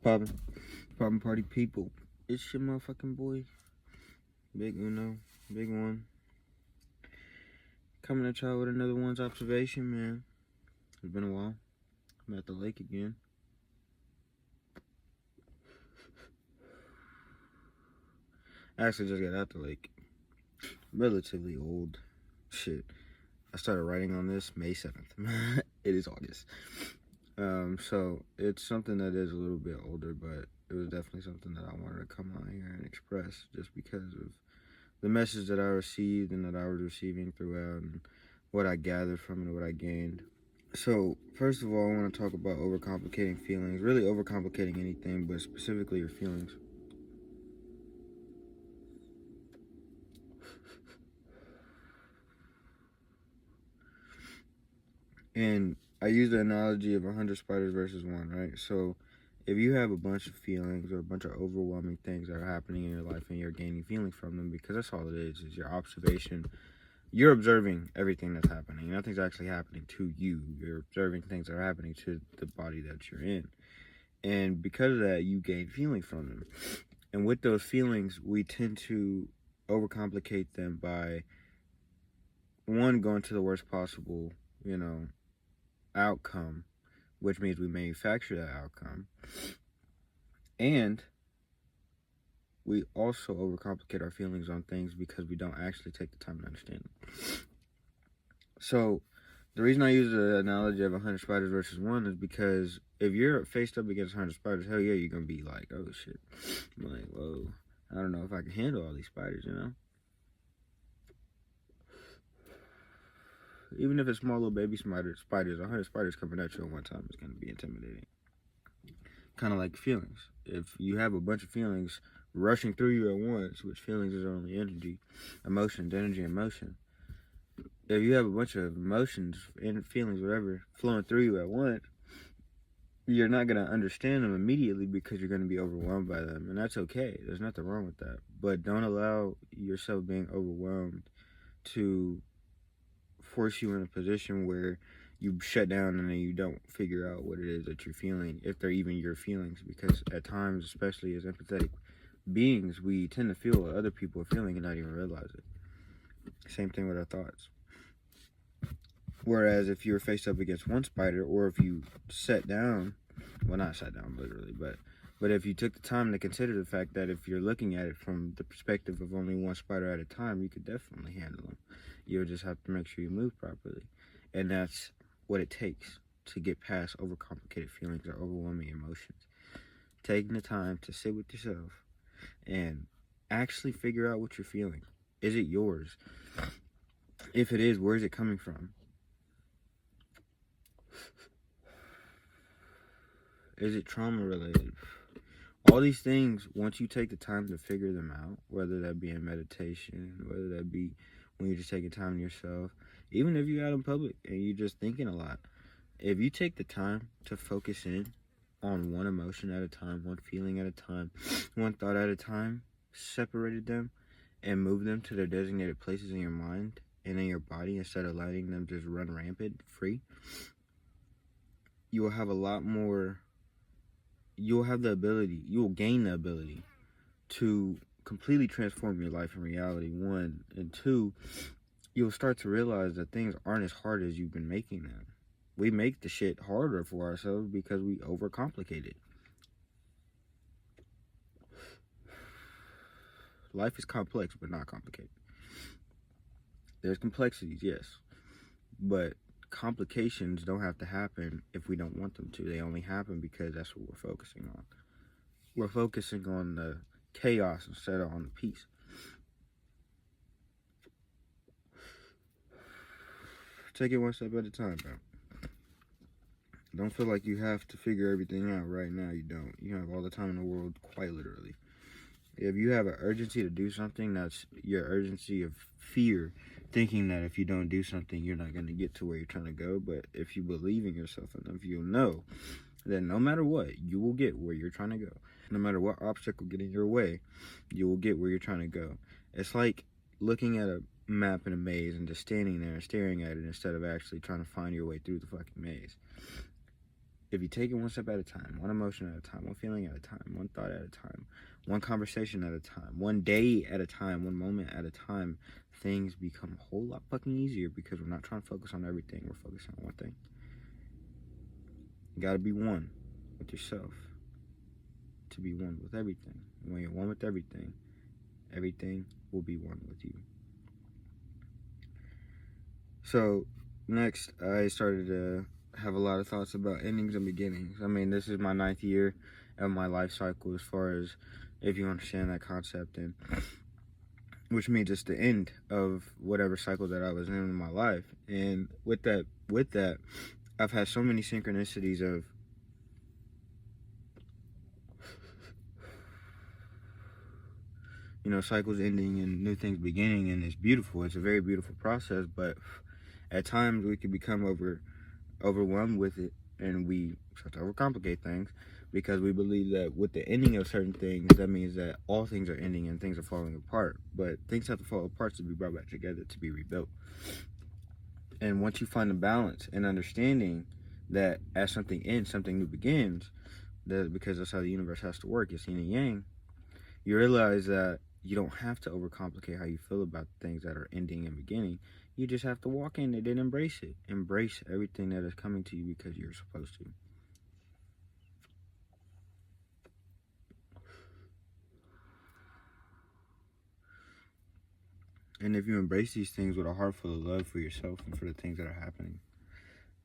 Poppin', poppin' party people. It's your motherfucking boy, Big Uno, Big One. Coming at y'all with another one's observation, man. It's been a while. I'm at the lake again. I actually just got out the lake. Relatively old. Shit. I started writing on this May 7th. It is August. So it's something that is a little bit older, but it was definitely something that I wanted to come out here and express just because of the message that I received and that I was receiving throughout and what I gathered from it and what I gained. So, first of all, I want to talk about overcomplicating feelings. Really overcomplicating anything, but specifically your feelings. And I use the analogy of 100 spiders versus one, right? So, if you have a bunch of feelings or a bunch of overwhelming things that are happening in your life and you're gaining feelings from them, because that's all it is your observation. You're observing everything that's happening. Nothing's actually happening to you. You're observing things that are happening to the body that you're in. And because of that, you gain feelings from them. And with those feelings, we tend to overcomplicate them by, one, going to the worst possible, outcome, which means we manufacture that outcome. And we also overcomplicate our feelings on things because we don't actually take the time to understand them. So the reason I use the analogy of 100 spiders versus one is because if you're faced up against 100 spiders, hell yeah, you're going to be like, oh shit. I'm like, whoa, I don't know if I can handle all these spiders, Even if it's small little baby spiders, 100 spiders coming at you at one time is going to be intimidating. Kind of like feelings. If you have a bunch of feelings rushing through you at once, which feelings is only energy, energy and motion. If you have a bunch of emotions and feelings, whatever, flowing through you at once, you're not going to understand them immediately because you're going to be overwhelmed by them. And that's okay. There's nothing wrong with that. But don't allow yourself being overwhelmed to force you in a position where you shut down and then you don't figure out what it is that you're feeling, if they're even your feelings. Because at times, especially as empathetic beings, we tend to feel what other people are feeling and not even realize it. Same thing with our thoughts. Whereas if you're faced up against one spider, or if you sat down, well, not sat down literally, but if you took the time to consider the fact that if you're looking at it from the perspective of only one spider at a time, you could definitely handle them. You'll just have to make sure you move properly. And that's what it takes to get past overcomplicated feelings or overwhelming emotions. Taking the time to sit with yourself and actually figure out what you're feeling. Is it yours? If it is, where is it coming from? Is it trauma related? All these things, once you take the time to figure them out, whether that be in meditation, whether that be when you're just taking time to yourself, even if you're out in public and you're just thinking a lot, if you take the time to focus in on one emotion at a time, one feeling at a time, one thought at a time, separated them and moved them to their designated places in your mind and in your body instead of letting them just run rampant free, you will have a lot more, you will gain the ability to completely transform your life and reality, one. And two, you'll start to realize that things aren't as hard as you've been making them. We make the shit harder for ourselves because we overcomplicate it. Life is complex, but not complicated. There's complexities, yes, but complications don't have to happen if we don't want them to. They only happen because that's what we're focusing on. We're focusing on the chaos instead of on the peace. Take it one step at a time, bro. Don't feel like you have to figure everything out right now. You don't. You have all the time in the world, quite literally. If you have an urgency to do something, that's your urgency of fear, thinking that if you don't do something, you're not going to get to where you're trying to go. But if you believe in yourself enough, you'll know that no matter what, you will get where you're trying to go. No matter what obstacle get in your way, you will get where you're trying to go. It's like looking at a map in a maze and just standing there and staring at it instead of actually trying to find your way through the fucking maze. if you take it one step at a time, one emotion at a time, one feeling at a time, one thought at a time, one conversation at a time, one day at a time, one moment at a time, things become a whole lot fucking easier because we're not trying to focus on everything. We're focusing on one thing. You gotta be one with yourself to be one with everything. And when you're one with everything, everything will be one with you. So, next, I started to have a lot of thoughts about endings and beginnings. I mean, this is my 9th year of my life cycle as far as if you understand that concept, and which means it's the end of whatever cycle that I was in my life. And with that, I've had so many synchronicities of cycles ending and new things beginning, and it's beautiful. It's a very beautiful process, but at times we can become overwhelmed with it, and we start to overcomplicate things because we believe that with the ending of certain things, that means that all things are ending and things are falling apart. But things have to fall apart to be brought back together, to be rebuilt. And once you find a balance and understanding that as something ends, something new begins, that because that's how the universe has to work, it's yin and yang, you realize that you don't have to overcomplicate how you feel about things that are ending and beginning. You just have to walk in it and embrace it. Embrace everything that is coming to you because you're supposed to. And if you embrace these things with a heart full of love for yourself and for the things that are happening,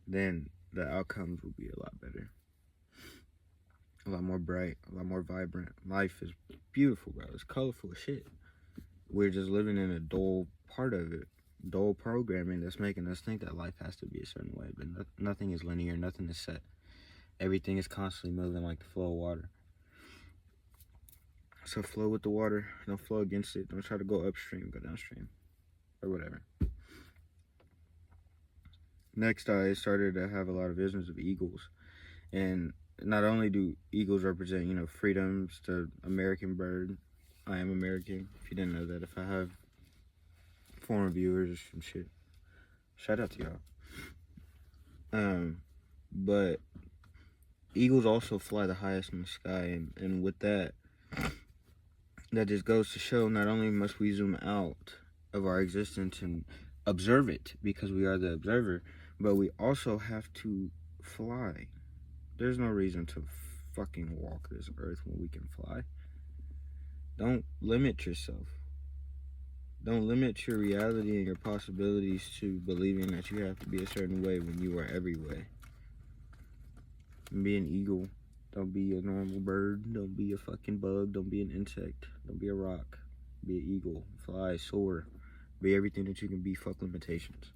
then the outcomes will be a lot better. A lot more bright, a lot more vibrant. Life is beautiful, bro. It's colorful as shit. We're just living in a dull part of it. Dull programming that's making us think that life has to be a certain way. But nothing is linear. Nothing is set. Everything is constantly moving like the flow of water. So flow with the water. Don't flow against it. Don't try to go upstream. Go downstream. Or whatever. Next, I started to have a lot of visions of eagles. And not only do eagles represent, freedoms, the American bird. I am American. If you didn't know that. If I have foreign viewers or some shit, shout out to y'all. But eagles also fly the highest in the sky, and with that just goes to show not only must we zoom out of our existence and observe it because we are the observer, but we also have to fly. There's no reason to fucking walk this earth when we can fly. Don't limit yourself. Don't limit your reality and your possibilities to believing that you have to be a certain way when you are every way. Be an eagle. Don't be a normal bird. Don't be a fucking bug. Don't be an insect. Don't be a rock. Be an eagle. Fly, soar. Be everything that you can be. Fuck limitations.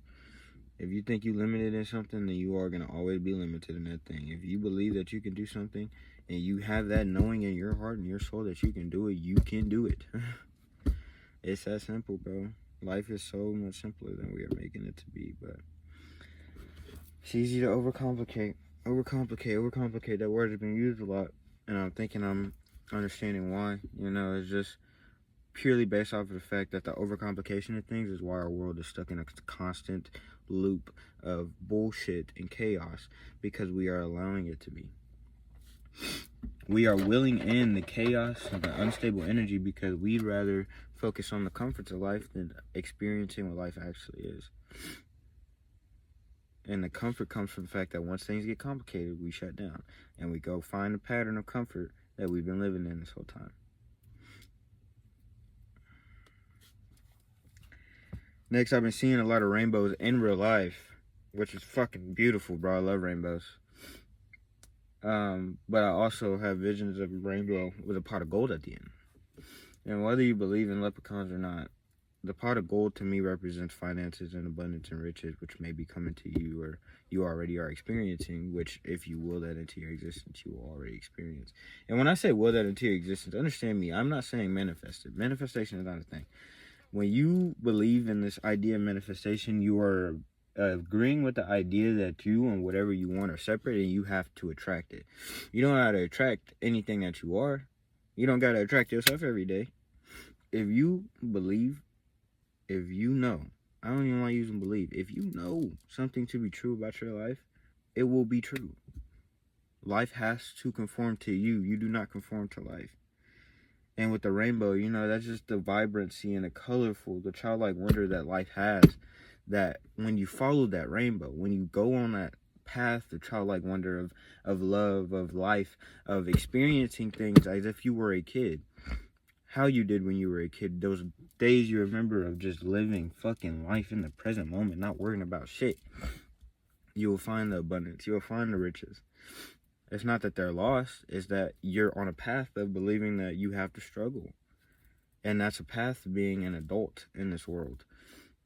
If you think you're limited in something, then you are going to always be limited in that thing. If you believe that you can do something and you have that knowing in your heart and your soul that you can do it, you can do it. It's that simple, bro. Life is so much simpler than we are making it to be, but it's easy to overcomplicate. Overcomplicate. That word has been used a lot, and I'm thinking I'm understanding why. It's just purely based off of the fact that the overcomplication of things is why our world is stuck in a constant loop of bullshit and chaos because we are allowing it to be. We are willing in the chaos and the unstable energy because we'd rather focus on the comforts of life than experiencing what life actually is. And the comfort comes from the fact that once things get complicated, we shut down and we go find a pattern of comfort that we've been living in this whole time. Next, I've been seeing a lot of rainbows in real life, which is fucking beautiful, bro. I love rainbows. But I also have visions of a rainbow with a pot of gold at the end. And whether you believe in leprechauns or not, the pot of gold to me represents finances and abundance and riches, which may be coming to you or you already are experiencing, which if you will that into your existence, you will already experience. And when I say will that into your existence, understand me, I'm not saying manifest it. Manifestation is not a thing. When you believe in this idea of manifestation, you are agreeing with the idea that you and whatever you want are separate and you have to attract it. You don't know how to attract anything that you are. You don't got to attract yourself every day. If you believe, if you know, I don't even like using believe. If you know something to be true about your life, it will be true. Life has to conform to you. You do not conform to life. And with the rainbow, you know, that's just the vibrancy and the colorful, the childlike wonder that life has. That when you follow that rainbow, when you go on that path, the childlike wonder of love, of life, of experiencing things as if you were a kid, how you did when you were a kid, those days you remember of just living fucking life in the present moment, not worrying about shit, you will find the abundance, you will find the riches. It's not that they're lost, it's that you're on a path of believing that you have to struggle. And that's a path to being an adult in this world.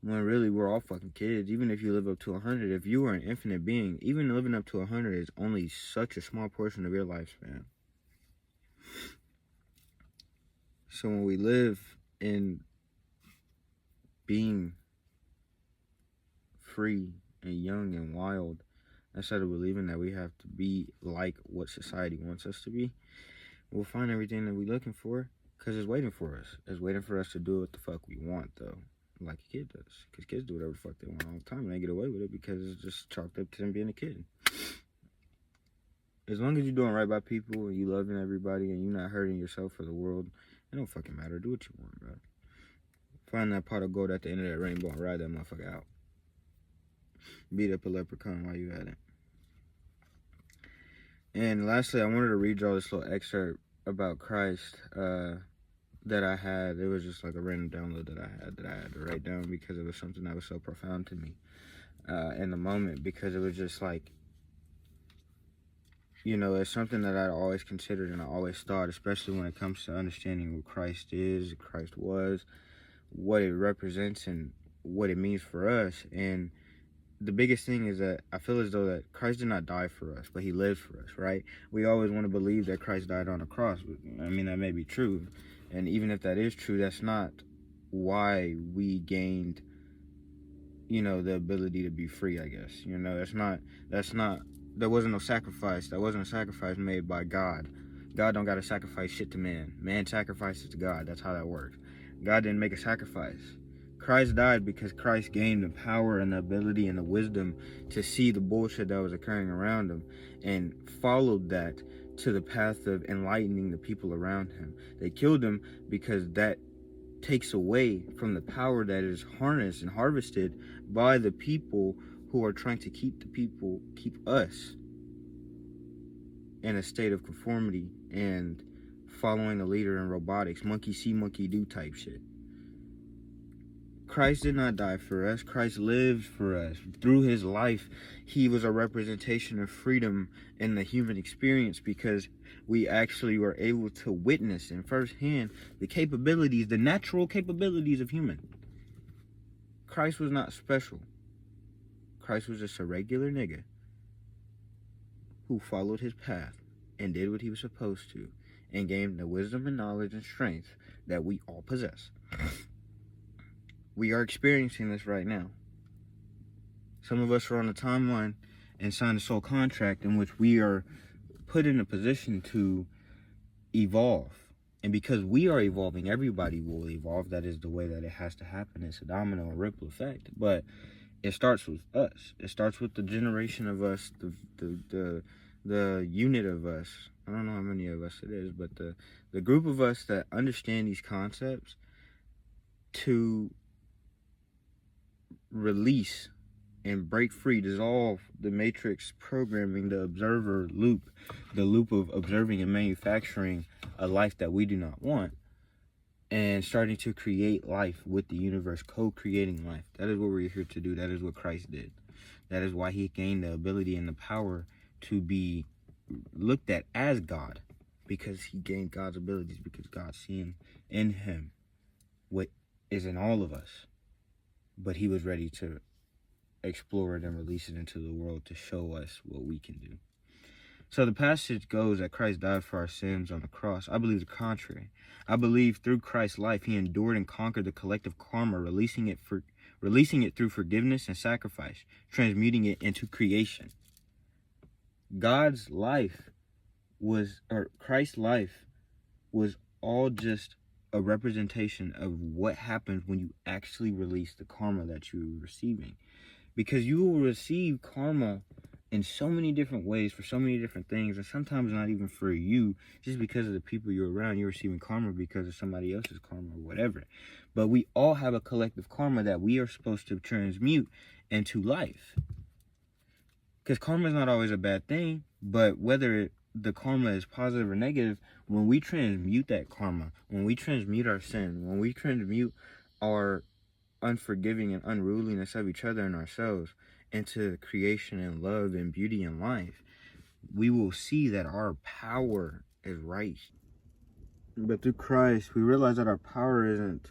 When really we're all fucking kids. Even if you live up to 100, if you are an infinite being, even living up to 100 is only such a small portion of your lifespan. So when we live in being free and young and wild, instead of believing that we have to be like what society wants us to be, we'll find everything that we're looking for, because it's waiting for us. It's waiting for us to do what the fuck we want, though, like a kid does. Because kids do whatever the fuck they want all the time, and they get away with it because it's just chalked up to them being a kid. As long as you're doing right by people and you loving everybody and you're not hurting yourself for the world, it don't fucking matter. Do what you want, bro. Find that pot of gold at the end of that rainbow and ride that motherfucker out. Beat up a leprechaun while you at it. And lastly, I wanted to read y'all this little excerpt about Christ that I had. It was just like a random download that I had to write down because it was something that was so profound to me in the moment, because it was just like, you know, it's something that I always considered and I always thought, especially when it comes to understanding what Christ is, Christ was, what it represents, and what it means for us. And the biggest thing is that I feel as though that Christ did not die for us, but he lived for us, right? We always want to believe that Christ died on a cross. I mean, that may be true. And even if that is true, that's not why we gained, you know, the ability to be free, I guess. You know, there wasn't no sacrifice. That wasn't a sacrifice made by God. God don't got to sacrifice shit to man. Man sacrifices to God. That's how that works. God didn't make a sacrifice. Christ died because Christ gained the power and the ability and the wisdom to see the bullshit that was occurring around him and followed that to the path of enlightening the people around him. They killed him because that takes away from the power that is harnessed and harvested by the people who are trying to keep us in a state of conformity and following the leader in robotics, monkey see, monkey do type shit. Christ did not die for us. Christ lived for us. Through his life, he was a representation of freedom in the human experience, because we actually were able to witness in firsthand the capabilities, the natural capabilities of human. Christ was not special. Christ was just a regular nigga who followed his path and did what he was supposed to and gained the wisdom and knowledge and strength that we all possess. We are experiencing this right now. Some of us are on a timeline and signed a soul contract in which we are put in a position to evolve. And because we are evolving, everybody will evolve. That is the way that it has to happen. It's a domino and ripple effect. But it starts with us. It starts with the generation of us, the unit of us. I don't know how many of us it is, but the group of us that understand these concepts to release and break free, dissolve the matrix programming, the observer loop, the loop of observing and manufacturing a life that we do not want, and starting to create life with the universe, co-creating life. That is what we're here to do. That is what Christ did. That is why he gained the ability and the power to be looked at as God, because he gained God's abilities, because God's seeing in him what is in all of us. But he was ready to explore it and release it into the world to show us what we can do. So the passage goes that Christ died for our sins on the cross. I believe the contrary. I believe through Christ's life, he endured and conquered the collective karma, releasing it through forgiveness and sacrifice, transmuting it into creation. Christ's life was all just a representation of what happens when you actually release the karma that you're receiving. Because you will receive karma in so many different ways for so many different things, and sometimes not even for you, just because of the people you're around. You're receiving karma because of somebody else's karma or whatever. But we all have a collective karma that we are supposed to transmute into life. Because karma is not always a bad thing, but whether the karma is positive or negative, when we transmute that karma, when we transmute our sin, when we transmute our unforgiving and unruliness of each other and ourselves into creation and love and beauty and life, we will see that our power is right. But through Christ, we realize that our power isn't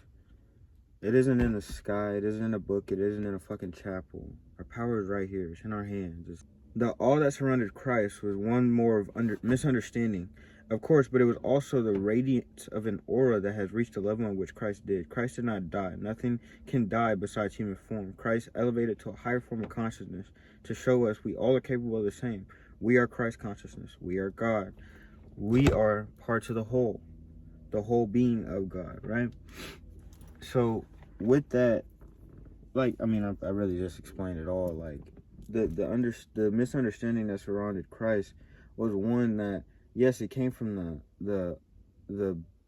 in the sky, it isn't in a book, it isn't in a fucking chapel. Our power is right here, it's in our hands. All that surrounded Christ was one more of misunderstanding, of course, but it was also the radiance of an aura that has reached the level in which Christ did. Christ did not die. Nothing can die besides human form. Christ elevated to a higher form of consciousness to show us we all are capable of the same. We are Christ consciousness. We are God. We are parts of the whole being of God, right? So with that, like, I mean, I really just explained it all. Like, the misunderstanding that surrounded Christ was one that, yes, it came from the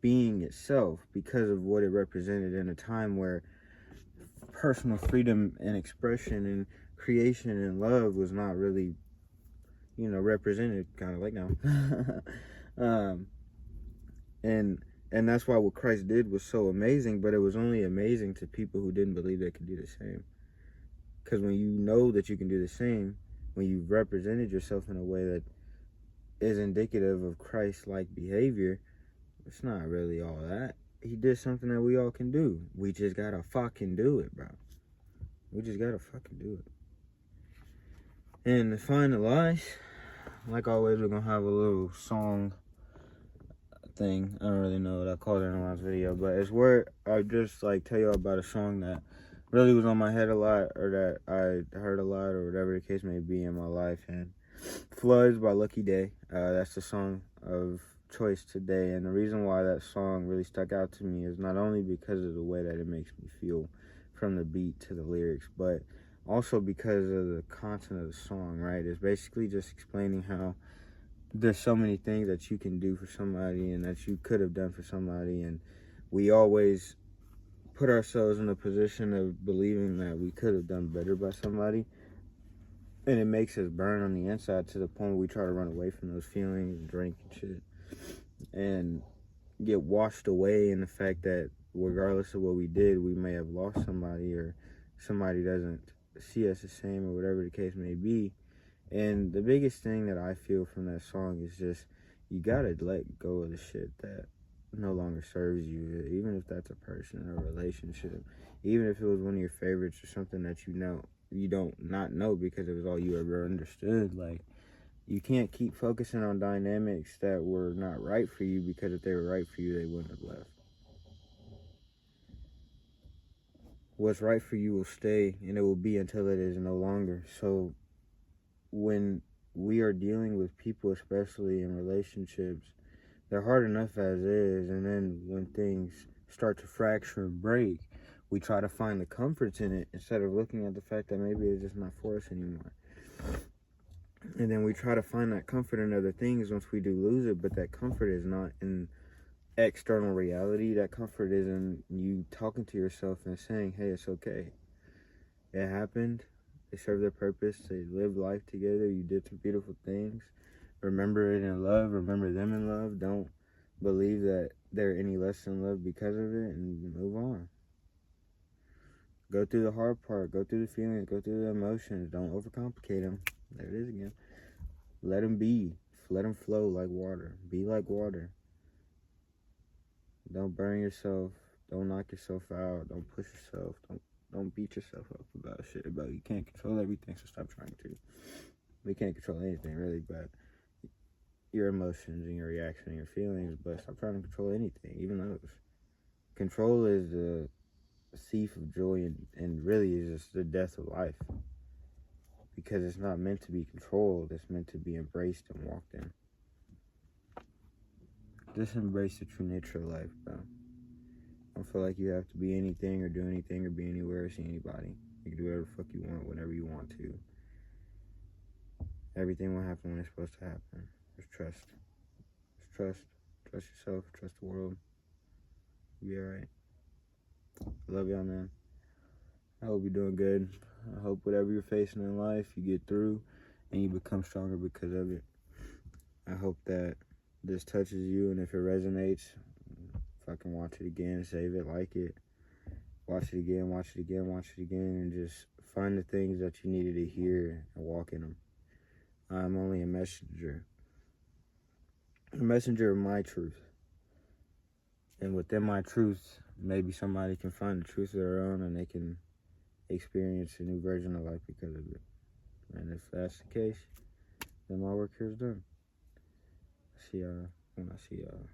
being itself because of what it represented in a time where personal freedom and expression and creation and love was not really, represented, kind of like now. And that's why what Christ did was so amazing, but it was only amazing to people who didn't believe they could do the same. Because when you know that you can do the same, when you've represented yourself in a way that is indicative of Christ-like behavior, it's not really all that. He did something that we all can do. We just gotta fucking do it, bro. We just gotta fucking do it. And to finalize, like always, we're gonna have a little song thing. I don't really know what I called it in the last video, but it's where I just like tell you about a song that really was on my head a lot, or that I heard a lot, or whatever the case may be in my life. And Floods by Lucky Day, that's the song of choice today. And the reason why that song really stuck out to me is not only because of the way that it makes me feel from the beat to the lyrics, but also because of the content of the song, right? It's basically just explaining how there's so many things that you can do for somebody and that you could have done for somebody, and we always put ourselves in a position of believing that we could have done better by somebody, and it makes us burn on the inside to the point where we try to run away from those feelings and drink and shit and get washed away in the fact that regardless of what we did, we may have lost somebody, or somebody doesn't see us the same, or whatever the case may be. And the biggest thing that I feel from that song is just, you gotta let go of the shit that no longer serves you, even if that's a person or a relationship, even if it was one of your favorites or something that you don't not know because it was all you ever understood. Like, you can't keep focusing on dynamics that were not right for you, because if they were right for you, they wouldn't have left. What's right for you will stay, and it will be until it is no longer. So when we are dealing with people, especially in relationships, they're hard enough as is, and then when things start to fracture and break, we try to find the comforts in it instead of looking at the fact that maybe it's just not for us anymore. And then we try to find that comfort in other things once we do lose it, but that comfort is not in external reality. That comfort is in you talking to yourself and saying, hey, it's okay. It happened. They served their purpose. They lived life together. You did some beautiful things. Remember it in love. Remember them in love. Don't believe that they're any less in love because of it, and move on. Go through the hard part. Go through the feelings. Go through the emotions. Don't overcomplicate them. There it is again. Let them be. Let them flow like water. Be like water. Don't burn yourself. Don't knock yourself out. Don't push yourself. Don't beat yourself up about shit about you can't control everything, so stop trying to. We can't control anything really, but your emotions and your reaction and your feelings, but stop trying to control anything, even those. Control is the thief of joy, and really is just the death of life. Because it's not meant to be controlled, it's meant to be embraced and walked in. Just embrace the true nature of life, bro. Don't feel like you have to be anything or do anything or be anywhere or see anybody. You can do whatever the fuck you want, whenever you want to. Everything will happen when it's supposed to happen. Just trust. Just trust. Trust yourself. Trust the world. You'll be alright. I love y'all, man. I hope you're doing good. I hope whatever you're facing in life, you get through and you become stronger because of it. I hope that this touches you, and if it resonates, fucking watch it again, save it, like it. Watch it again, watch it again, watch it again, and just find the things that you needed to hear and walk in them. I'm only a messenger of my truth. And within my truth, maybe somebody can find the truth of their own and they can experience a new version of life because of it. And if that's the case, then my work here is done. See y'all when I see y'all.